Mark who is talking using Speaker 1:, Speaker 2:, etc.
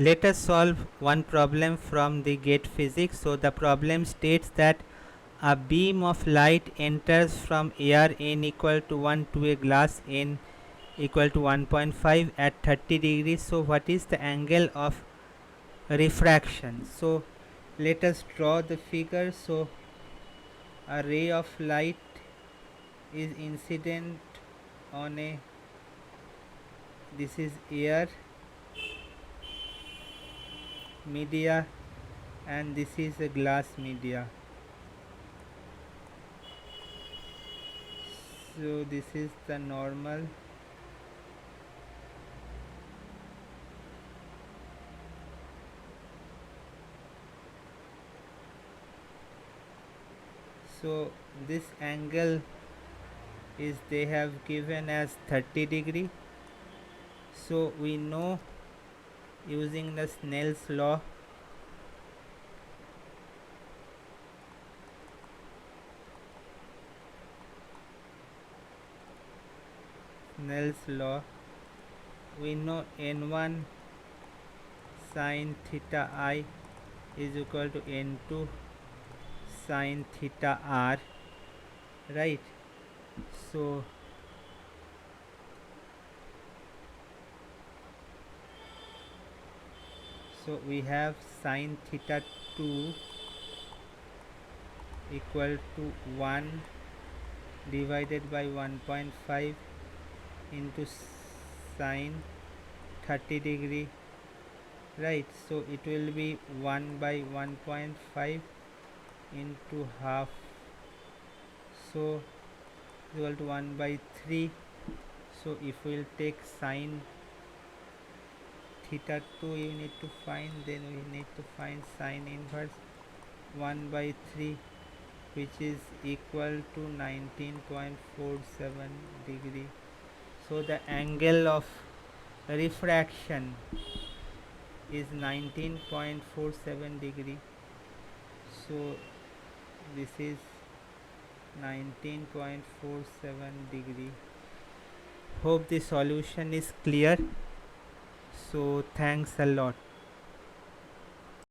Speaker 1: Let us solve one problem from the gate physics. So the problem states that a beam of light enters from air n equal to 1 to a glass n equal to 1.5 at 30 degrees. So what is the angle of refraction? So let us draw the figure. So a ray of light is incident on a, this is air media, and this is a glass media. So this is the normal. So this angle is they have given as 30 degree. So we know using the Snell's law, we know n1 sine theta I is equal to n2 sine theta r, right? So we have sine theta 2 equal to 1 divided by 1.5 into sine 30 degree, right? So it will be 1 by 1.5 into half, so equal to 1 by 3. So if we will take sine theta 2 you need to find, then we need to find sine inverse 1 by 3, which is equal to 19.47 degree. So the angle of refraction is 19.47 degree. So this is 19.47 degree. Hope the solution is clear. So thanks a lot.